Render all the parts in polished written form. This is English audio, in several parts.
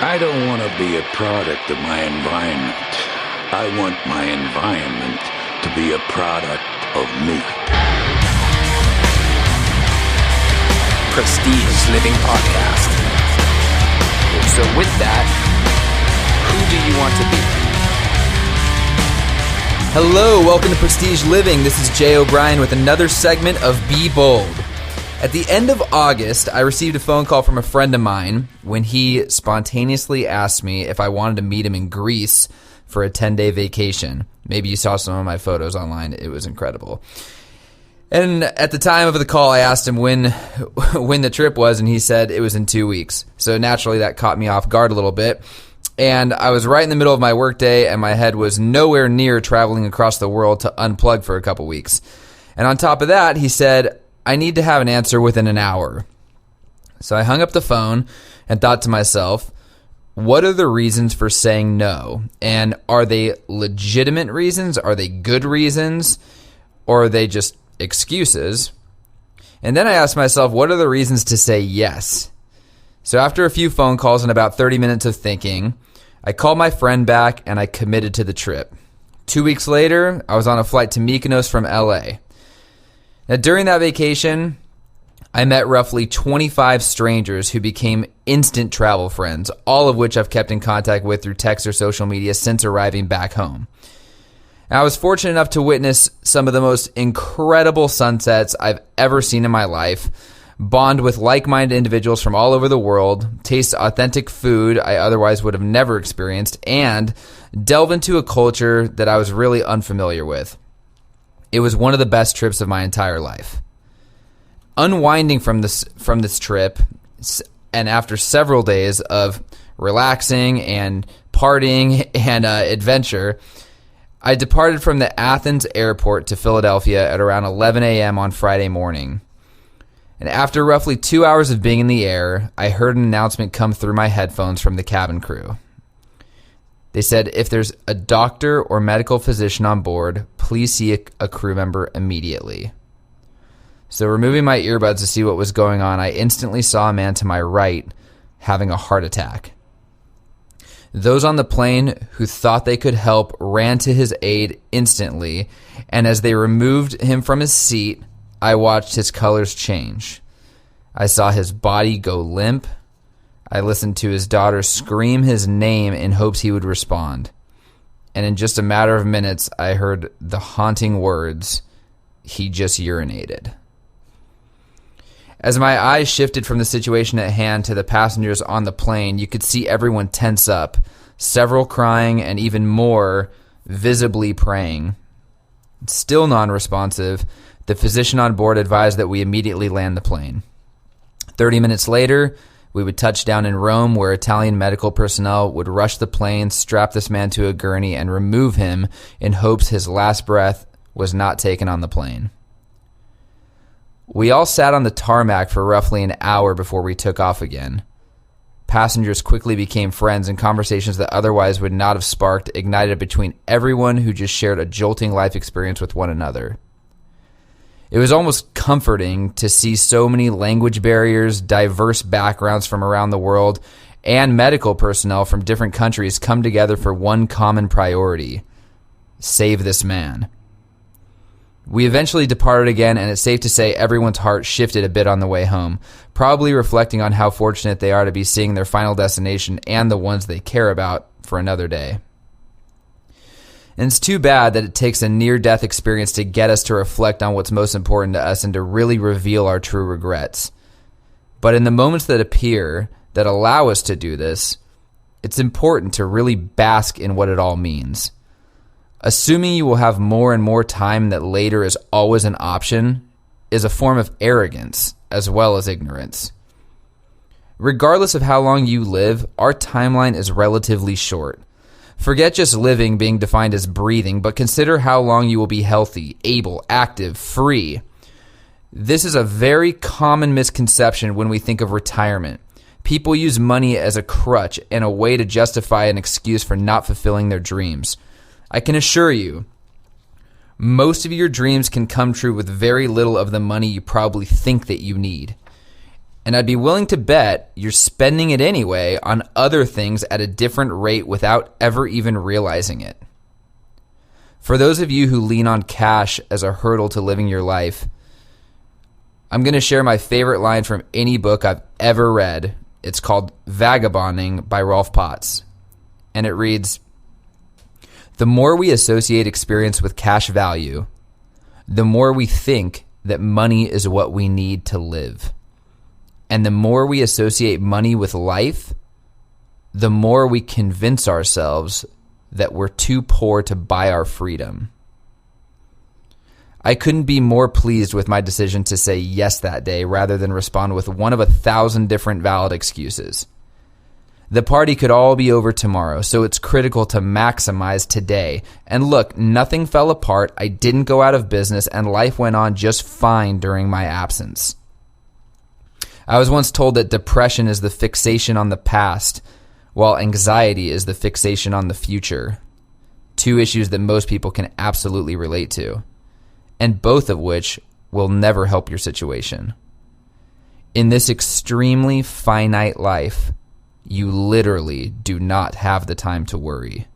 I don't want to be a product of my environment. I want my environment to be a product of me. Prestige Living Podcast. So with that, who do you want to be? Hello, welcome to Prestige Living. This is Jay O'Brien with another segment of Be Bold. At the end of August, I received a phone call from a friend of mine when he spontaneously asked me if I wanted to meet him in Greece for a 10-day vacation. Maybe you saw some of my photos online. It was incredible. And at the time of the call, I asked him when the trip was, and he said it was in 2 weeks. So naturally, that caught me off guard a little bit. And I was right in the middle of my workday, and my head was nowhere near traveling across the world to unplug for a couple weeks. And on top of that, he said, I need to have an answer within an hour. So I hung up the phone and thought to myself, what are the reasons for saying no? And are they legitimate reasons? Are they good reasons? Or are they just excuses? And then I asked myself, what are the reasons to say yes? So after a few phone calls and about 30 minutes of thinking, I called my friend back and I committed to the trip. 2 weeks later, I was on a flight to Mykonos from LA. Now, during that vacation, I met roughly 25 strangers who became instant travel friends, all of which I've kept in contact with through text or social media since arriving back home. And I was fortunate enough to witness some of the most incredible sunsets I've ever seen in my life, bond with like-minded individuals from all over the world, taste authentic food I otherwise would have never experienced, and delve into a culture that I was really unfamiliar with. It was one of the best trips of my entire life. Unwinding from this trip, and after several days of relaxing and partying and adventure, I departed from the Athens airport to Philadelphia at around 11 a.m. on Friday morning. And after roughly 2 hours of being in the air, I heard an announcement come through my headphones from the cabin crew. They said, if there's a doctor or medical physician on board, please see a crew member immediately. So removing my earbuds to see what was going on, I instantly saw a man to my right having a heart attack. Those on the plane who thought they could help ran to his aid instantly, and as they removed him from his seat, I watched his colors change. I saw his body go limp. I listened to his daughter scream his name in hopes he would respond. And in just a matter of minutes, I heard the haunting words, "He just urinated." As my eyes shifted from the situation at hand to the passengers on the plane, you could see everyone tense up, several crying and even more visibly praying. Still non-responsive, the physician on board advised that we immediately land the plane. 30 minutes later, we would touch down in Rome, where Italian medical personnel would rush the plane, strap this man to a gurney, and remove him in hopes his last breath was not taken on the plane. We all sat on the tarmac for roughly an hour before we took off again. Passengers quickly became friends, and conversations that otherwise would not have sparked ignited between everyone who just shared a jolting life experience with one another. It was almost comforting to see so many language barriers, diverse backgrounds from around the world, and medical personnel from different countries come together for one common priority: save this man. We eventually departed again, and it's safe to say everyone's heart shifted a bit on the way home, probably reflecting on how fortunate they are to be seeing their final destination and the ones they care about for another day. And it's too bad that it takes a near-death experience to get us to reflect on what's most important to us and to really reveal our true regrets. But in the moments that appear, that allow us to do this, it's important to really bask in what it all means. Assuming you will have more and more time, that later is always an option, is a form of arrogance as well as ignorance. Regardless of how long you live, our timeline is relatively short. Forget just living being defined as breathing, but consider how long you will be healthy, able, active, free. This is a very common misconception when we think of retirement. People use money as a crutch and a way to justify an excuse for not fulfilling their dreams. I can assure you, most of your dreams can come true with very little of the money you probably think that you need. And I'd be willing to bet you're spending it anyway on other things at a different rate without ever even realizing it. For those of you who lean on cash as a hurdle to living your life, I'm going to share my favorite line from any book I've ever read. It's called Vagabonding by Rolf Potts. And it reads, "The more we associate experience with cash value, the more we think that money is what we need to live. And the more we associate money with life, the more we convince ourselves that we're too poor to buy our freedom." I couldn't be more pleased with my decision to say yes that day rather than respond with one of 1,000 different valid excuses. The party could all be over tomorrow, so it's critical to maximize today. And look, nothing fell apart, I didn't go out of business, and life went on just fine during my absence. I was once told that depression is the fixation on the past, while anxiety is the fixation on the future. Two issues that most people can absolutely relate to, and both of which will never help your situation. In this extremely finite life, you literally do not have the time to worry.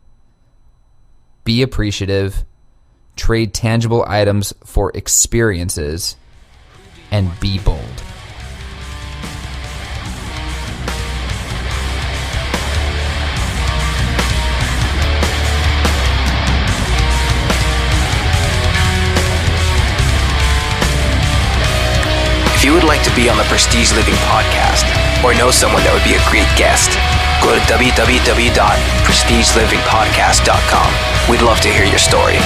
Be appreciative, trade tangible items for experiences, and be bold. If you would like to be on the Prestige Living podcast or know someone that would be a great guest, go to www.prestigelivingpodcast.com. We'd love to hear your story.